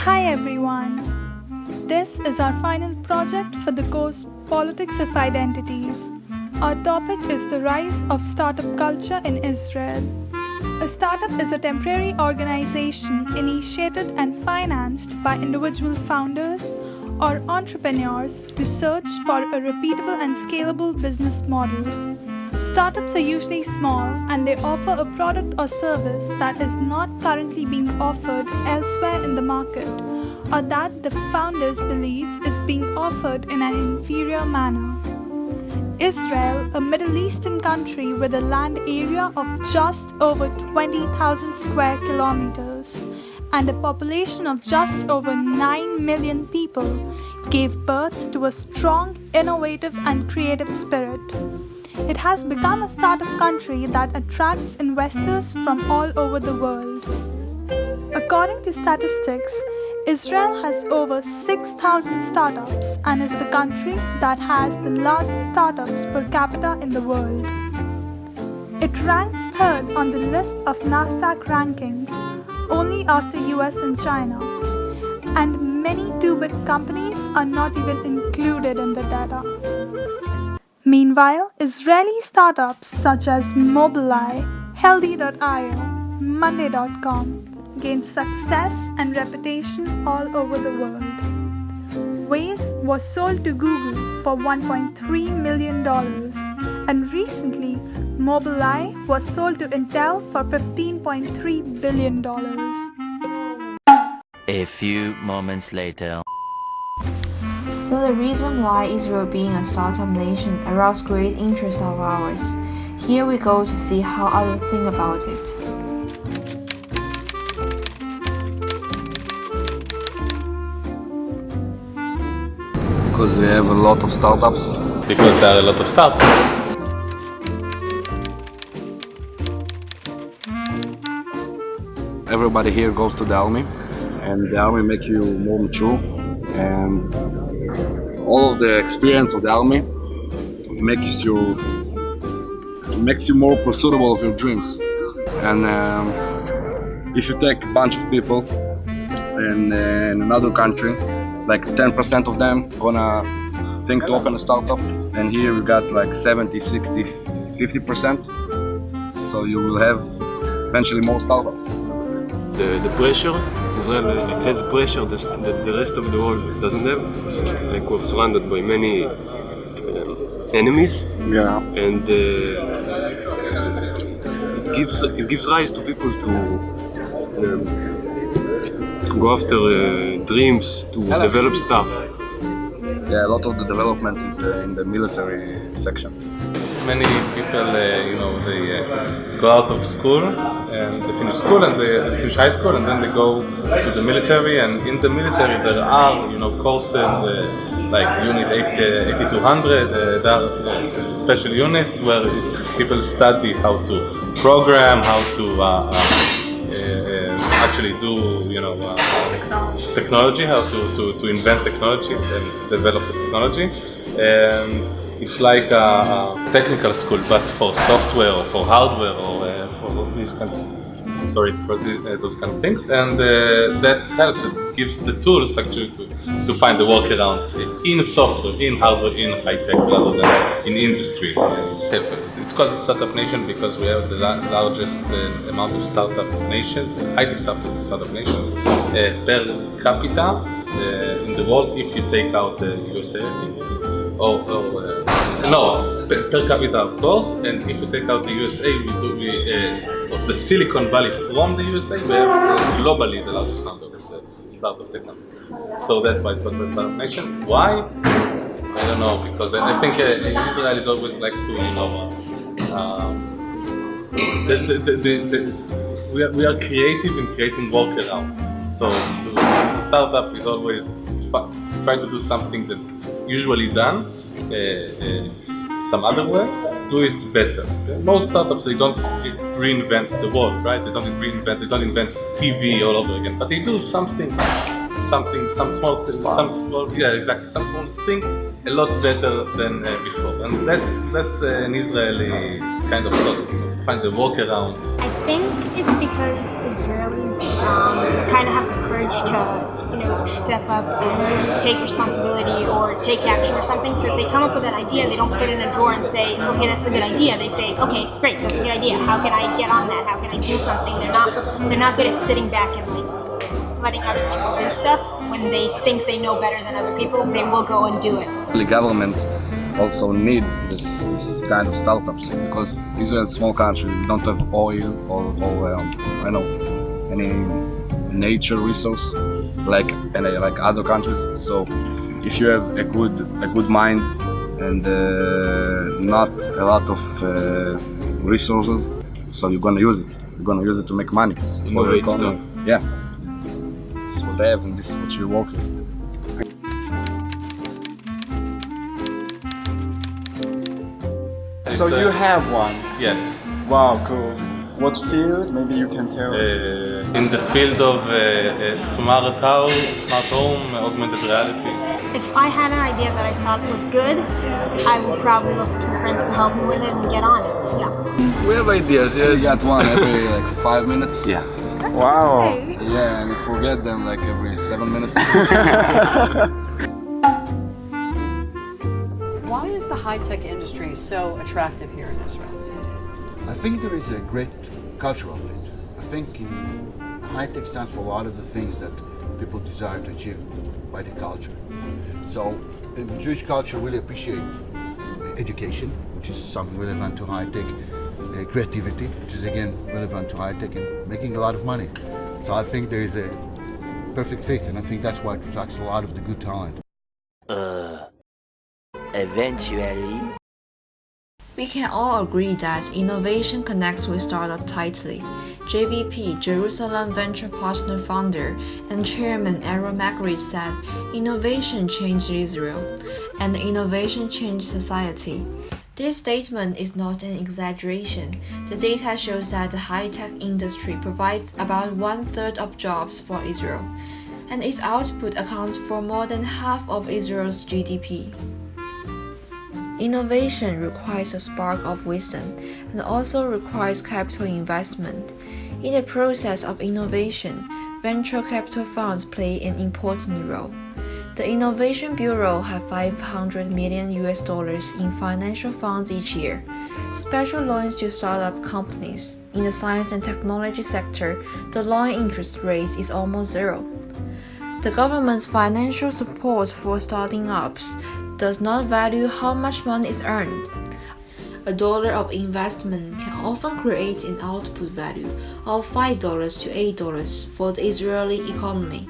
Hi everyone! This is our final project for the course Politics of Identities. Our topic is the rise of startup culture in Israel. A startup is a temporary organization initiated and financed by individual founders or entrepreneurs to search for a repeatable and scalable business model. Startups are usually small and they offer a product or service that is not currently being offered elsewhere in the market, or that the founders believe is being offered in an inferior manner. Israel, a Middle Eastern country with a land area of just over 20,000 square kilometers and a population of just over 9 million people, gave birth to a strong, innovative and creative spirit. It has become a startup country that attracts investors from all over the world. According to statistics, Israel has over 6,000 startups and is the country that has the largest startups per capita in the world. It ranks third on the list of Nasdaq rankings, only after US and China, and many 2-bit companies are not even included in the data. Meanwhile, Israeli startups such as Mobileye, Healthy.io, Monday.com gained success and reputation all over the world. Waze was sold to Google for $1.3 million, and recently, Mobileye was sold to Intel for $15.3 billion. A few moments later. So the reason why Israel being a startup nation aroused great interest of ours. Here we go to see how others think about it. Because we have a lot of startups. Because there are a lot of startups. Everybody here goes to the army, and the army make you more mature, and all of the experience of the army makes you more pursuable of your dreams. And if you take a bunch of people in another country, like 10% of them gonna think to open a startup, and here we got like 70, 60, 50%. So you will have eventually more startups. The pressure, Israel has pressure that the rest of the world doesn't have. Like we're surrounded by many enemies, Yeah. and it gives rise to people to go after dreams, to develop stuff. Yeah, a lot of the development is in the military section. Many people, they go out of school and they finish school and they finish high school and then they go to the military. And in the military there are, courses like Unit 8200. There are special units where people study how to program, how to actually do, technology, how to invent technology and develop the technology. It's like a technical school, but for software or for hardware or for these kind of, those kind of things, and that helps. It gives the tools actually to find the workarounds in software, in hardware, in high tech, rather than in industry. It's called Startup Nation because we have the largest amount of startup nation, high tech startup nations per capita in the world. If you take out the USA. Per capita, of course, and if you take out the USA, the Silicon Valley from the USA, we have globally the largest number of startup technology. So that's why it's called the Startup Nation. Why? I don't know, because I think Israel is always like to, we are creative in creating workarounds. So the startup is always try to do something that's usually done some other way, do it better. Most startups, they don't reinvent the world, right? They don't invent TV all over again, but they do some small thing a lot better than before. And that's an Israeli kind of thought, to find the workarounds. I think it's because Israelis kind of have the courage to step up and take responsibility or take action or something. So if they come up with an idea, they don't put it in a drawer and say, okay, that's a good idea. They say, okay, great, that's a good idea. How can I get on that? How can I do something? They're not good at sitting back and letting other people do stuff. When they think they know better than other people, they will go and do it. The government also need this kind of startups because Israel is a small country. We don't have oil or any nature resource like other countries. So if you have a good mind and not a lot of resources, so you're gonna use it. You're gonna use it to make money. Innovate stuff. Yeah, this is what they have, and this is what you work with. So you have one. Yes. Wow, cool. What field? Maybe you can tell us. In the field of smart house, smart home, augmented reality. If I had an idea that I thought was good, I would probably look for some friends to help me with it and get on it. Yeah. We have ideas. Yes. We got one every 5 minutes. Yeah. Wow. Yeah, and we forget them every 7 minutes. Why is the high-tech industry so attractive here in Israel? I think there is a great cultural fit. I think high-tech stands for a lot of the things that people desire to achieve by the culture. So the Jewish culture really appreciate education, which is something relevant to high-tech, creativity, which is again relevant to high-tech, and making a lot of money. So I think there is a perfect fit, and I think that's why it attracts a lot of the good talent. Eventually. We can all agree that innovation connects with startup tightly. JVP, Jerusalem Venture Partner founder and chairman Aaron McRitch said, "Innovation changed Israel, and innovation changed society." This statement is not an exaggeration. The data shows that the high-tech industry provides about 1/3 of jobs for Israel, and its output accounts for more than half of Israel's GDP. Innovation requires a spark of wisdom and also requires capital investment. In the process of innovation, venture capital funds play an important role. The Innovation Bureau has $500 million in financial funds each year. Special loans to startup companies. In the science and technology sector, the loan interest rate is almost zero. The government's financial support for starting ups does not value how much money is earned. A dollar of investment can often create an output value of $5 to $8 for the Israeli economy.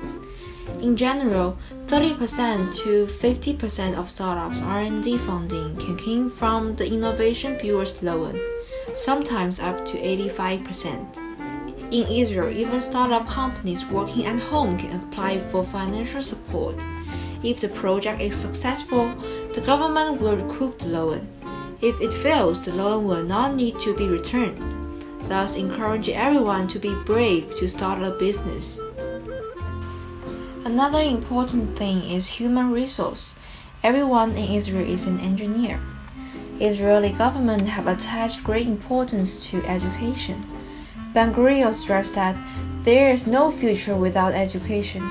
In general, 30% to 50% of startups' R&D funding can come from the Innovation Bureau's loan, sometimes up to 85%. In Israel, even startup companies working at home can apply for financial support. If the project is successful, the government will recoup the loan. If it fails, the loan will not need to be returned, thus encouraging everyone to be brave to start a business. Another important thing is human resource. Everyone in Israel is an engineer. Israeli government have attached great importance to education. Ben-Gurion stressed that there is no future without education.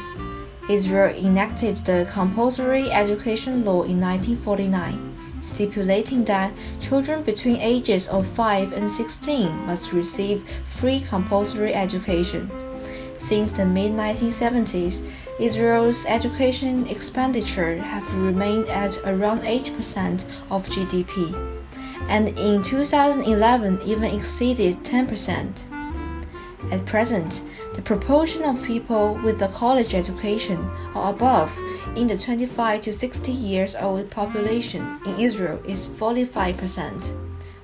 Israel enacted the compulsory education law in 1949, stipulating that children between ages of 5 and 16 must receive free compulsory education. Since the mid-1970s, Israel's education expenditure have remained at around 8% of GDP, and in 2011 even exceeded 10%. At present, the proportion of people with a college education or above in the 25 to 60 years old population in Israel is 45%.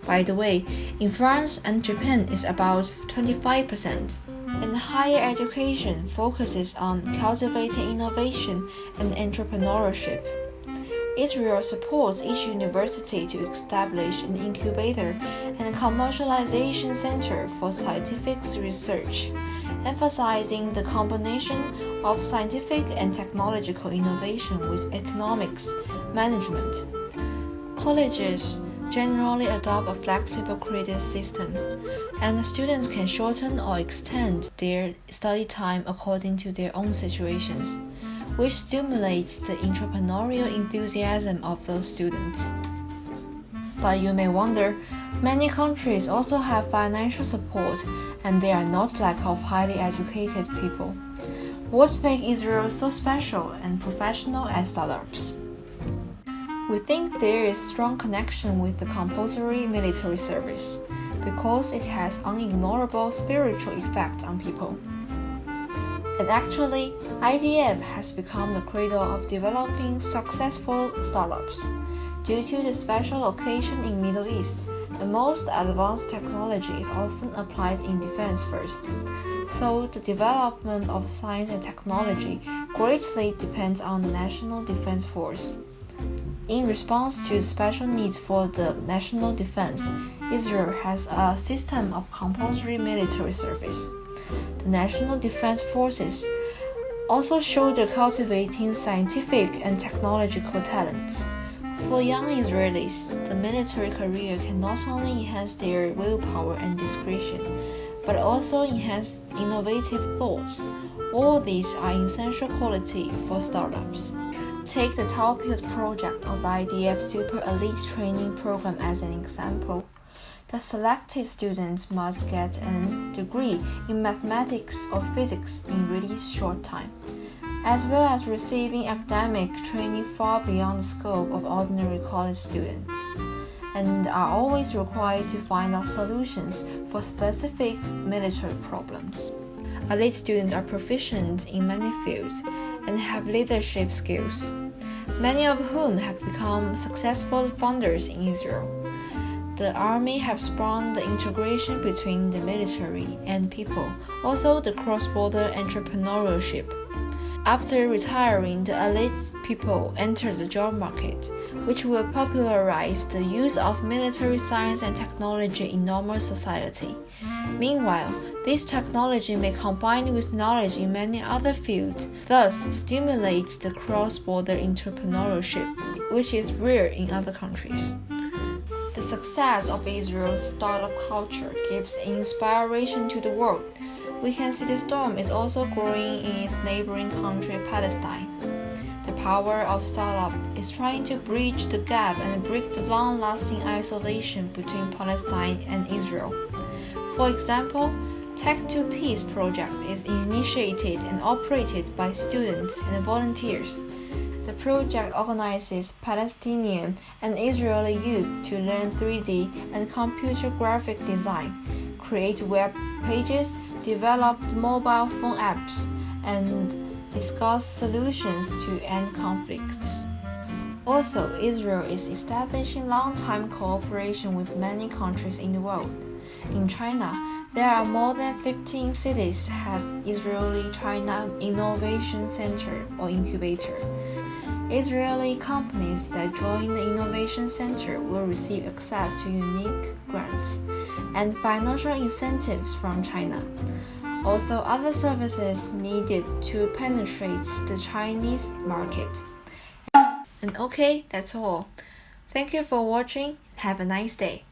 By the way, in France and Japan is about 25%. And higher education focuses on cultivating innovation and entrepreneurship. Israel supports each university to establish an incubator and commercialization center for scientific research, emphasizing the combination of scientific and technological innovation with economics management. Colleges generally adopt a flexible credit system, and the students can shorten or extend their study time according to their own situations, which stimulates the entrepreneurial enthusiasm of those students. But you may wonder, many countries also have financial support, and they are not lack of highly educated people. What makes Israel so special and professional at startups? We think there is strong connection with the compulsory military service, because it has unignorable spiritual effect on people. And actually, IDF has become the cradle of developing successful startups. Due to the special location in Middle East, the most advanced technology is often applied in defense first. So the development of science and technology greatly depends on the National Defense Force. In response to the special needs for the national defense, Israel has a system of compulsory military service. The National Defense Forces also show the cultivating scientific and technological talents. For young Israelis, the military career can not only enhance their willpower and discretion, but also enhance innovative thoughts. All these are essential qualities for startups. Take the Talpiot project of the IDF Super Elite Training Program as an example. The selected students must get a degree in mathematics or physics in really short time, as well as receiving academic training far beyond the scope of ordinary college students, and are always required to find out solutions for specific military problems. Elite students are proficient in many fields and have leadership skills, many of whom have become successful founders in Israel. The army have spawned the integration between the military and people, also the cross-border entrepreneurship. After retiring, the elite people enter the job market, which will popularize the use of military science and technology in normal society. Meanwhile, this technology may combine with knowledge in many other fields, thus stimulates the cross-border entrepreneurship, which is rare in other countries. The success of Israel's startup culture gives inspiration to the world. We can see the storm is also growing in its neighboring country, Palestine. The power of startup is trying to bridge the gap and break the long-lasting isolation between Palestine and Israel. For example, Tech2Peace project is initiated and operated by students and volunteers. The project organizes Palestinian and Israeli youth to learn 3D and computer graphic design, create web pages, develop mobile phone apps, and discuss solutions to end conflicts. Also, Israel is establishing long-time cooperation with many countries in the world. In China, there are more than 15 cities have Israeli-China Innovation Center or Incubator. Israeli companies that join the Innovation Center will receive access to unique grants and financial incentives from China. Also, other services needed to penetrate the Chinese market. And okay, that's all. Thank you for watching. Have a nice day.